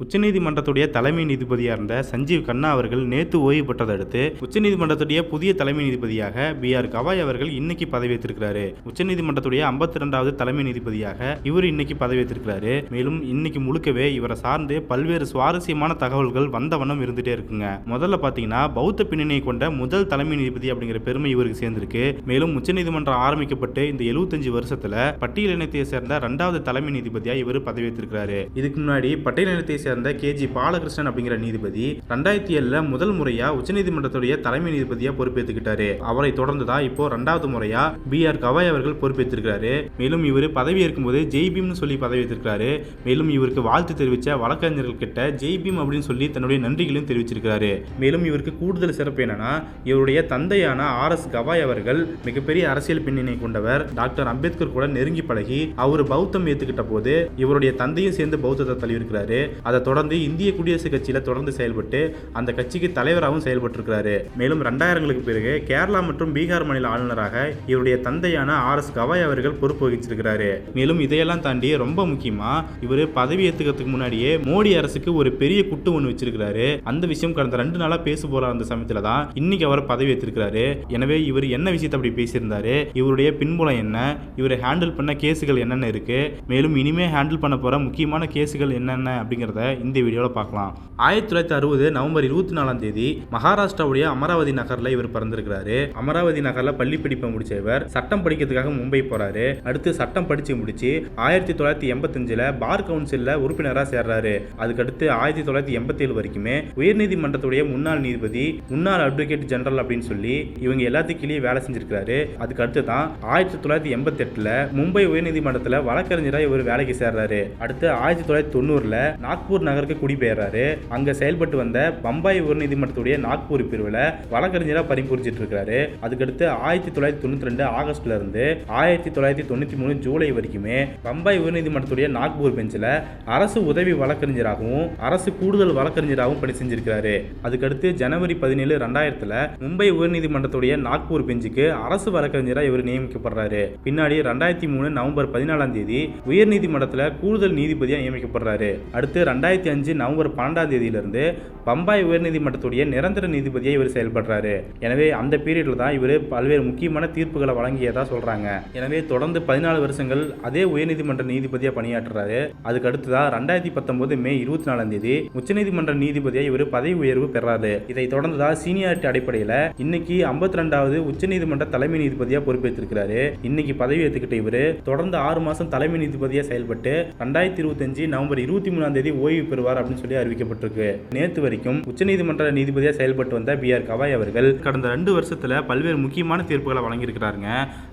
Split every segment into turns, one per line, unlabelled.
உச்சநீதிமன்றத்துடைய தலைமை நீதிபதியாக இருந்த சஞ்சீவ் கண்ணா அவர்கள் நேற்று ஓய்வு பெற்றதை அடுத்து உச்சநீதிமன்றத்துடைய புதிய தலைமை நீதிபதியாக B.R. கவாய் அவர்கள் இன்னைக்கு பதவியேற்றிருக்கிறாரு. உச்சநீதிமன்றத்துடைய 52வது தலைமை நீதிபதியாக இவர் இன்னைக்கு பதவியேற்றிருக்கிறாரு. மேலும் இன்னைக்கு முழுக்கவே இவரை சார்ந்து பல்வேறு சுவாரஸ்யமான தகவல்கள் வந்த வண்ணம் இருந்துட்டே இருக்குங்க. முதல்ல பாத்தீங்கன்னா பௌத்த பின்னணியை கொண்ட முதல் தலைமை நீதிபதி அப்படிங்கிற பெருமை இவருக்கு சேர்ந்திருக்கு. மேலும் உச்சநீதிமன்றம் ஆரம்பிக்கப்பட்டு இந்த 75 வருஷத்துல பட்டியலினத்தை சேர்ந்த 2வது தலைமை நீதிபதியா இவர் பதவியேற்றிருக்கிறாரு. இதுக்கு முன்னாடி பட்டியலினத்தை சேர்ந்த KG பாலகிருஷ்ணன் அப்படிங்கிற நீதிபதி 2007 முதல் முறையா உச்சநீதிமன்றத்துடைய தலைமை நீதிபதியா பொறுப்பேற்றுக்கிட்டாரு. அவரை தொடர்ந்துதான் இப்போ 2வது முறையா B.R. கவாய் அவர்கள் பொறுப்பேற்றிருக்கிறாரு. மேலும் இவர் பதவி ஏற்கும்போது ஜெய் பீம்னு சொல்லி பதவியேற்றிருக்கிறாரு. மேலும் இவருக்கு வாழ்த்து தெரிவிச்ச வழக்கறிஞர்கள் கிட்ட ஜெய் பீம் அப்படின்னு சொல்லி தன்னுடைய நன்றிகளையும் தெரிவிச்சிருக்கிறாரு. மேலும் இவருக்கு கூடுதல் சிறப்பு என்னன்னா, இவருடைய தந்தையான R.S. கவாய் அவர்கள் மிகப்பெரிய அரசியல் பின்னணி கொண்டவர். டாக்டர் அம்பேத்கர் கூட நெருங்கி பழகி அவர் பௌத்தம் ஏத்துக்கிட்ட போது இவருடைய தந்தையும் சேர்ந்து பௌத்தத்தை தழுவிருக்கிறாரு. அதை தொடர்ந்து இந்திய குடியரசு கட்சியில தொடர்ந்து செயல்பட்டு அந்த கட்சிக்கு தலைவராகவும் செயல்பட்டு இருக்கிறாரு. மேலும் 2000ங்களுக்கு பிறகு கேரளா மற்றும் பீகார் மாநில ஆளுநராக இவருடைய தந்தையான R.S. கவாய் அவர்கள் பொறுப்பு வகிச்சிருக்கிறாரு. மேலும் இதையெல்லாம் தாண்டி ரொம்ப முக்கியமா இவர் பதவி ஏற்றுக்கிறதுக்கு முன்னாடியே மோடி அரசுக்கு ஒரு பெரிய குட்டு ஒன்று வச்சிருக்கிறாரு. அந்த விஷயம் கடந்த 2 நாளா பேச போற அந்த சமயத்துல தான் இன்னைக்கு அவர் பதவி ஏற்றிருக்கிறாரு. எனவே இவர் என்ன விஷயத்தை அப்படி பேசியிருந்தாரு, இவருடைய பின்புலம் என்ன, இவர் ஹேண்டில் பண்ண கேசுகள் என்னென்ன இருக்கு, மேலும் இனிமே ஹேண்டில் பண்ண போற முக்கியமான கேசுகள் என்னென்ன அப்படிங்கிறத இந்த வீடியோவில் பார்க்கலாம். 1960 நவம்பர் 24ஆம் தேதி மகாராஷ்டிராவுடைய அமராவதி நகர்ல இவர் பிறந்திருக்கிறாரு. அமராவதி நகர்ல பள்ளி படிப்பை முடிச்ச இவர் சட்டம் படிக்கிறதுக்காக மும்பை போறாரு. அடுத்து சட்டம் படிச்சு முடிச்சு 1985 பார் கவுன்சில்ல உறுப்பினரா சேர்றாரு. அதுக்கடுத்து 1987 வரைக்குமே உயர்நீதிமன்றத்துடைய முன்னாள் நீதிபதி, முன்னாள் அட்வொகேட் ஜெனரல் அப்படின்னு சொல்லி இவங்க எல்லாத்துக்கிலேயே வேலை செஞ்சிருக்காரு. அதுக்கு அடுத்து தான் 1988 மும்பை உயர்நீதிமன்றத்தில் வழக்கறிஞரா இவர் வேலைக்கு சேர்றாரு. அடுத்து 1990 நாக்பூர் நகருக்கு குடிபெயர்றாரு. அங்க செயல்பட்டு வந்த பம்பாய் உயர்நீதிமன்றத்துடைய நாக்பூர் பிரிவுல வழக்கறிஞரா பணிபுரிஞ்சிட்டு இருக்காரு. அதுக்கடுத்து 1992 ஆகஸ்ட்ல இருந்து 1993 ஜூலை வரைக்குமே பம்பாய் உயர்நீதிமன்றத்துடைய நாக்பூர் பெஞ்சில் அரசு உதவி வழக்கறிஞராகவும் அரசு கூடுதல் வழக்கறிஞராகவும் பணி செஞ்சிருக்காரு. அதுக்கடுத்து ஜனவரி 17, 2000 மும்பை உயர்நீதிமன்றத்துடைய நாக்பூர் பெஞ்சுக்கு அரசு வழக்கறிஞரா இவர் நியமிக்கப்படுறாரு. பின்னாடி 2003 நவம்பர் 14ஆம் தேதி உயர்நீதிமன்றத்தில் கூடுதல் நீதிபதியா நியமிக்கப்படுறாரு. அடுத்து 2005 நவம்பர் 12ஆம் தேதியிலிருந்து பம்பாய் உயர்நீதிமன்றத்துடைய நிரந்தர நீதிபதியை இவர் செயல்படுறாரு. எனவே அந்த பீரியட்ல தான் இவர் பல்வேறு முக்கியமான தீர்ப்புகளை வழங்கியதா சொல்றாங்க. எனவே தொடர்ந்து 14 வருஷங்கள் அதே உயர்நீதிமன்ற நீதிபதியா பணியாற்றுறாரு. அதுக்கு அடுத்ததான் 2019 மே 24ஆம் தேதி உச்சநீதிமன்ற நீதிபதியா இவர் பதவி உயர்வு பெறாரு. இதை தொடர்ந்து தான் சீனியாரிட்டி அடிப்படையில் இன்னைக்கு 52வது உச்சநீதிமன்ற தலைமை நீதிபதியா பொறுப்பேற்றிருக்கிறாரு. இன்னைக்கு பதவி ஏற்றுக்கிட்ட இவர் தொடர்ந்து 6 மாசம் தலைமை நீதிபதியா செயல்பட்டு 2025 நவம்பர் 23ஆம் தேதி ஓய்வு பெறுவார் அப்படின்னு சொல்லி அறிவிக்கப்பட்டிருக்கு. நேற்று வரைக்கும் உச்சநீதிமன்ற நீதிபதியா செயல்பட்டு வந்த B.R. கவாய் அவர்கள் கடந்த 2 வருஷத்துல பல்வேறு முக்கியமான தீர்ப்புகளை வழங்கியிருக்கிறாருங்க.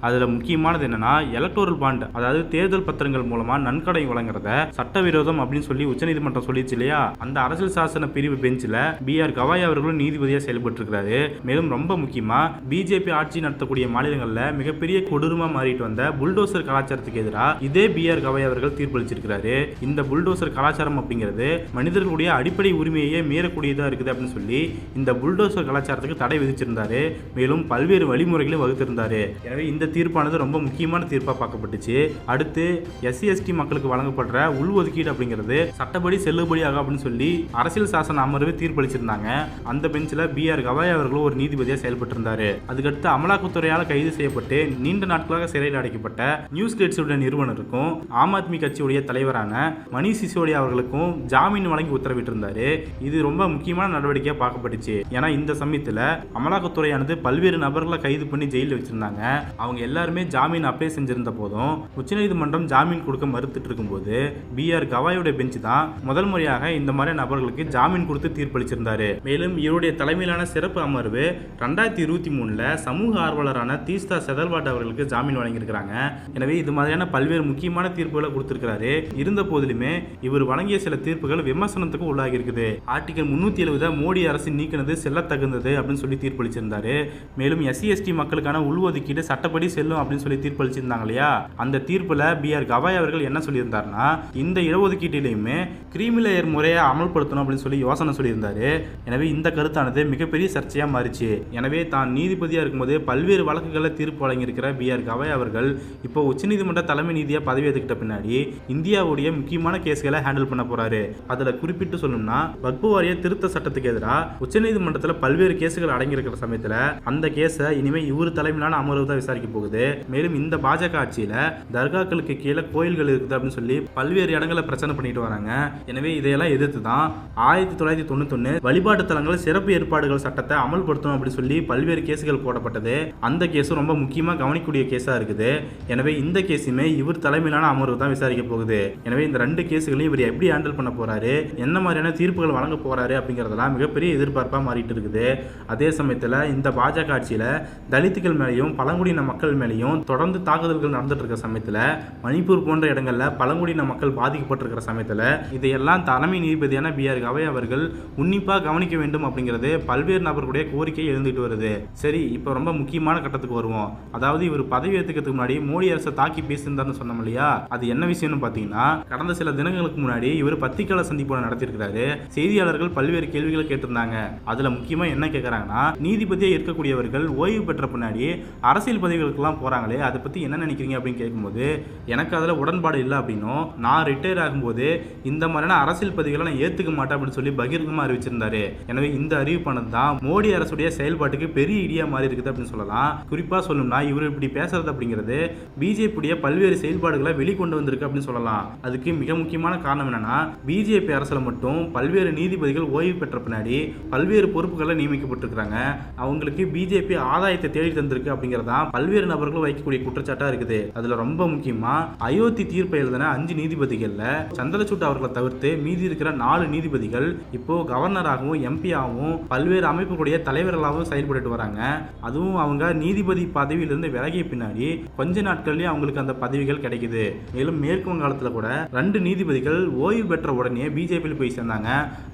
அதுல முக்கியமானது என்னன்னா, எலக்டோரல் பாண்ட், அதாவது தேர்தல் பத்திரங்கள் மூலமா நன்கொடை வழங்குறத சட்டவிரோதம் அப்படின்னு சொல்லி உச்சநீதிமன்றம் சொல்லிச்சு இல்லையா, அந்த அரசியல் சாசன பிரிவு பெஞ்சில் B.R. கவாய் அவர்களும் நீதிபதியா செயல்பட்டு இருக்கிறாரு. மேலும் ரொம்ப முக்கியமா BJP ஆட்சி நடத்தக்கூடிய மாநிலங்கள்ல மிகப்பெரிய கொடூரமா மாறிட்டு வந்த புல்டோசர் கலாச்சாரத்துக்கு எதிராக இதே B.R. கவாய் அவர்கள் தீர்ப்பளிச்சிருக்கிறாரு. இந்த புல்டோசர் கலாச்சாரம் அப்படிங்கிறது மனிதர்களுடைய அடிப்படை உரிமையே மீறக்கூடியதா இருக்குது அப்படின்னு சொல்லி இந்த புல்டோசர் கலாச்சாரத்துக்கு தடை விதிச்சிருந்தாரு. மேலும் பல்வேறு வழிமுறைகளையும் வகுத்திருந்தாரு. எனவே இந்த தீர்ப்பானது ரொம்ப முக்கியமான தீர்ப்பா பார்க்கப்பட்டுச்சு. அடுத்து SC/ST மக்களுக்கு வழங்கப்படுற உள்ஒதுக்கீடு அப்படிங்கிறது சட்டப்படி செல்லுபடியாக அப்படின்னு சொல்லி அரசியல் சாசன அமர்வு தீர்ப்பளிச்சிருந்தாங்க. அந்த பெஞ்சில் B.R. கவாய் அவர்களும் ஒரு நீதிபதியா செயல்பட்டு இருந்தாரு. அதுக்கடுத்து அமலாக்கத்துறையால் கைது செய்யப்பட்டு நீண்ட நாட்களாக சிறையில் அடைக்கப்பட்ட நியூஸ் கிளிட்ஸுடைய நிறுவனருக்கும் ஆம் ஆத்மி கட்சியுடைய தலைவரான மணிஷ் சிசோடியா அவர்களுக்கும் ஜாமீன் வழங்கி உத்தரவிட்டிருந்தாரு. இது ரொம்ப முக்கியமான நடவடிக்கையா பார்க்கப்பட்டுச்சு. ஏன்னா இந்த சமயத்துல அமலாக்கத்துறையானது பல்வேறு நபர்களை கைது பண்ணி ஜெயிலில் வச்சிருந்தாங்க. அவங்க எல்லாருமே ஜாமீன் அப்ளை செஞ்சிருந்த போதும் உச்சநீதிமன்றம் ஜாமீன் கொடுக்க மறுத்துட்டு இருக்கும்போது B.R. கவாயோட பெஞ்ச் தான் முதல் முறையாக இந்த மாதிரி நபர்களுக்கு ஜாமீன் கொடுத்து தீர்ப்பளிச்சிருந்தாரு. மேலும் இவருடைய தலைமையிலான சிறப்பு அமர்வு 2023 சமூக ஆர்வலரான தீஸ்தா செதல்வாட் அவர்களுக்கு ஜாமீன் வழங்கியிருக்கிறாங்க. எனவே இது மாதிரியான பல்வேறு முக்கியமான தீர்ப்புகளை கொடுத்திருக்கிறாரு. இருந்த போதிலுமே இவர் வழங்கிய சில தீர்ப்புகள் விமர்சனத்துக்கு உள்ளாகி இருக்குது. ஆர்டிகல் 370 மோடி அரசு நீக்கினது செல்லத்தகுந்தது அப்படின்னு சொல்லி தீர்ப்பளிச்சிருந்தாரு. மேலும் SC/ST மக்களுக்கான உள்ஒதுக்கீடு சட்டப்படி செல்லும் அப்படின்னு சொல்லி தீர்ப்பளிச்சிருந்தாங்க இல்லையா, அந்த தீர்ப்புல B.R. கவாய் அவர்கள் என்ன சொல்லியிருந்தாருன்னா, இந்த இடஒதுக்கீட்டிலையுமே கிரீமி லேயர் முறையை அமல்படுத்தணும் அப்படின்னு சொல்லி யோசனை சொல்லியிருந்தாரு. எனவே இந்த கருத்தானது மிகப்பெரிய சர்ச்சையா மாறிச்சு. எனவே தான் நீதிபதியா இருக்கும்போது பல்வேறு வழக்குகளை தீர்ப்பு வழங்கியிருக்கிற B.R. கவாய் அவர்கள் இப்போ உச்சநீதிமன்ற தலைமை நீதியா பதவி ஏற்றுக்கிட்ட பின்னாடி இந்தியாவுடைய முக்கியமான கேஸ்களை ஹேண்டில் பண்ண போறாரு. போறாரு. அதுல குறிப்பிட்டு சொல்லணும்னா வக்பு வாரிய திருத்த சட்டத்துக்கு எதிராக உச்சநீதிமன்றத்தில் பல்வேறு கேசுகள் அடங்கி இருக்கிற சமயத்துல அந்த கேஸை இனிமே இவர் தலைமையிலான அமர்வு தான் விசாரிக்க போகுது. மேலும் இந்த பாஜக ஆட்சியில தர்காக்களுக்கு கீழே கோயில்கள் இருக்குது அப்படின்னு சொல்லி பல்வேறு இடங்களை பிரச்சனை பண்ணிட்டு வராங்க. எனவே இதையெல்லாம் எதிர்த்து தான் 1991 வழிபாட்டு தலங்கள் சிறப்பு ஏற்பாடுகள் சட்டத்தை அமல்படுத்தணும் அப்படின்னு சொல்லி பல்வேறு கேசுகள் போடப்பட்டது. அந்த கேஸும் ரொம்ப முக்கியமா கவனிக்கக்கூடிய கேஸா இருக்குது. எனவே இந்த கேஸுமே இவர் தலைமையிலான அமர்வு தான் விசாரிக்க போகுது. எனவே இந்த 2 கேசுகளையும் இவர் எப்படி ஹேண்டில் பண்ண போறாரு, என்ன மாதிரியான தீர்ப்புகள் வழங்க போறாரு அப்படிங்கறதெல்லாம் மிகப்பெரிய எதிர்பார்ப்பா மாறிட்டு இருக்குது. அதே சமயத்துல இந்த பாஜக ஆட்சியில தலித்துகள் மேலையும் பழங்குடியின மக்கள் மேலையும் தொடர்ந்து தாக்குதல்கள் நடந்துட்டு இருக்க சமயத்துல மணிப்பூர் போன்ற இடங்கள்ல பழங்குடியின மக்கள் பாதிக்கப்பட்டிருக்கிற சமயத்துல இதையெல்லாம் தலைமை நீதிபதியான BR கவாய் அவர்கள் உன்னிப்பா கவனிக்க வேண்டும் அப்படிங்கிறது பல்வேறு நபர்களுடைய கோரிக்கை எழுந்துட்டு வருது. சரி, இப்போ ரொம்ப முக்கியமான கட்டத்துக்கு வருவோம். அதாவது இவர் பதவி ஏற்றுக்கிறதுக்கு முன்னாடி மோடி அரசை தாக்கி பேசியிருந்தாருன்னு சொன்னோம் இல்லையா, அது என்ன விஷயம்னு பார்த்தீங்கன்னா கடந்த சில தினங்களுக்கு முன்னாடி இவர் பத்திரிகையாளர் சந்திப்பு நடத்தியிருக்கிறாரு. செய்தியாளர்கள் பல்வேறு கேள்விகளை கேட்டிருந்தாங்க. அதுல முக்கியமா என்ன கேட்கறாங்கன்னா, நீதிபதியா இருக்கக்கூடியவர்கள் ஓய்வு பெற்ற பின்னாடி அரசியல் பதவிகளுக்கெல்லாம் போறாங்களே, அதை பத்தி என்ன நினைக்கிறீங்க அப்படின்னு கேட்கும்போது எனக்கு அதுல உடன்பாடு இல்லை அப்படின்னும், நான் ரிட்டையர் ஆகும்போது இந்த மாதிரியான அரசியல் பதவிகளை நான் ஏத்துக்க மாட்டேன் அப்படின்னு சொல்லி பகிரங்கமா அறிவிச்சிருந்தாரு. எனவே இந்த அறிவிப்பானது தான் மோடி அரசுடைய செயல்பாட்டுக்கு பெரிய இடியா மாறி இருக்குது அப்படின்னு சொல்லலாம். குறிப்பா சொல்லணும்னா இவர் இப்படி பேசுறது அப்படிங்கிறது பிஜேபியுடைய பல்வேறு செயல்பாடுகளை வெளிக்கொண்டு வந்திருக்கு அப்படின்னு சொல்லலாம். அதுக்கு மிக முக்கியமான காரணம் என்னன்னா, பிஜேபி அரசுல மட்டும் பல்வேறு நீதிபதிகள் ஓய்வு பெற்ற பின்னாடி பல்வேறு பொறுப்புகளை நியமிக்கப்பட்டிருக்கிறாங்க. அவங்களுக்கு பிஜேபி ஆதாயத்தை தேடி தந்திருக்கு அப்படிங்கறதா பல்வேறு நபர்களும் வைக்கக்கூடிய குற்றச்சாட்டா இருக்குது. அதுல ரொம்ப முக்கியமா அயோத்தி தீர்ப்பை எழுதின 5 நீதிபதிகள்ல சந்திரசூட் அவர்களை தவிர்த்து மீதி இருக்கிற 4 நீதிபதிகள் இப்போ கவர்னராகவும் எம்பியாகவும் பல்வேறு அமைப்புகளுடைய தலைவர்களாகவும் செயல்பட்டு வராங்க. அதுவும் அவங்க நீதிபதி பதவியிலிருந்து விலகிய பின்னாடி கொஞ்ச நாட்கள்லயே அவங்களுக்கு அந்த பதவிகள் கிடைக்குது. மேலும் மேற்கு வங்காளத்தில் கூட 2 நீதிபதிகள் ஓய்வு பெற்ற உடனே பிஜேபியில் போய் சேர்ந்தாங்க.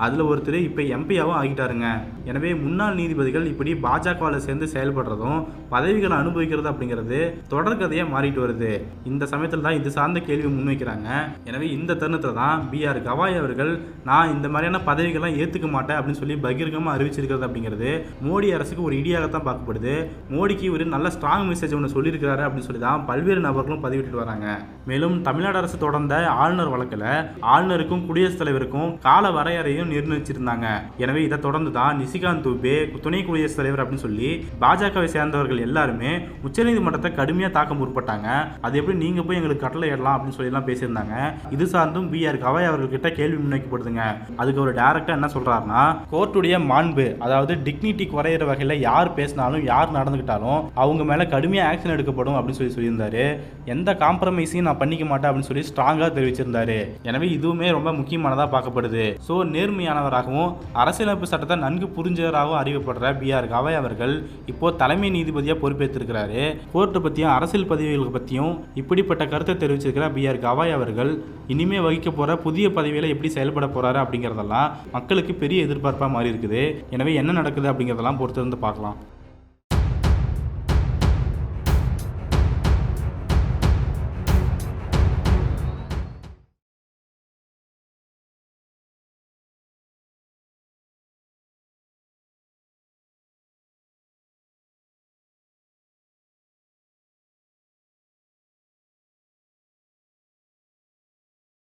அதுல ஒருத்தர் இப்ப எம்பியாவும் ஆகிட்டாருங்க. எனவே முன்னாள் நீதிபதிகள் இப்படி பாஜகவில் சேர்ந்து செயல்படுறதும் பதவிகளை அனுபவிக்கிறது அப்படிங்கிறது தொடர்கதையா மாறிட்டு வருது. இந்த சமயத்தில் தான் இது சார்ந்த கேள்வி முன்வைக்கிறாங்க. எனவே இந்த தருணத்தில் தான் BR கவாய் அவர்கள் நான் இந்த மாதிரியான பதவிகள்லாம் ஏற்றுக்க மாட்டேன் அப்படின்னு சொல்லி பகிரங்கமாக அறிவிச்சிருக்கிறது அப்படிங்கிறது மோடி அரசுக்கு ஒரு இடியாகத்தான் பார்க்கப்படுது. மோடிக்கு ஒரு நல்ல ஸ்ட்ராங் மெசேஜ் ஒன்று சொல்லியிருக்கிறாரு அப்படின்னு சொல்லி தான் பல்வேறு நபர்களும் பதிவிட்டு வராங்க. மேலும் தமிழ்நாடு அரசு தொடர்ந்த ஆளுநர் வழக்கில் ஆளுநருக்கும் குடியரசுத் தலைவருக்கும் கால வரையறையும் நிர்ணயிச்சிருந்தாங்க. எனவே இதை தொடர்ந்து தான் நிஷிகாந்த் துபே துணை குடியரசுத் தலைவர் அப்படின்னு சொல்லி பாஜகவை சேர்ந்தவர்கள் எல்லாருமே உச்சநீதிமன்றத்தை கடுமையாக தாக்க முற்பட்டாங்க. அது எப்படி நீங்க போய் எங்களுக்கு கட்டளை இடலாம் அப்படின்னு சொல்லி எல்லாம் பேசியிருந்தாங்க. இது சார்ந்தும் BR கவாய் அவர்கள்கிட்ட கேள்வி முன்வைக்கப்படுதுங்க. அதுக்கு ஒரு டைரக்டா என்ன சொல்றாருன்னா, கோர்ட்டுடைய மாண்பு அதாவது டிக்னிட்டி குறையிற வகையில் யார் பேசினாலும் யார் நடந்துக்கிட்டாலும் அவங்க மேல கடுமையா ஆக்ஷன் எடுக்கப்படும் அப்படின்னு சொல்லி சொல்லியிருந்தாரு. எந்த காம்ப்ரமைஸையும் நான் பண்ணிக்க மாட்டேன் அப்படின்னு சொல்லி ஸ்ட்ராங்கா தெரிவிச்சிருந்தாரு. எனவே இதுவுமே ரொம்ப முக்கியமானதா பார்க்கப்படுது. ஸோ நேர்மையானவராகவும் அரசியலமைப்பு சட்டத்தை நன்கு புரிஞ்சவராகவும் அறியப்படுற BR கவாய் அவர்கள் இப்போ தலைமை நீதிபதியா பொறுப்பேற்றிருக்கிறாரு. கோர்ட்டை பத்தியும் அரசியல் பதவிகளை பத்தியும் இப்படிப்பட்ட கருத்தை தெரிவிச்சிருக்கிற BR கவாய் அவர்கள் இனிமே வகிக்க போற புதிய பதவியில எப்படி செயல்பட போறாரு அப்படிங்கறதெல்லாம் மக்களுக்கு பெரிய எதிர்பார்ப்பா மாறி இருக்குது. எனவே என்ன நடக்குது அப்படிங்கறதெல்லாம் பொறுத்திருந்து பார்க்கலாம்.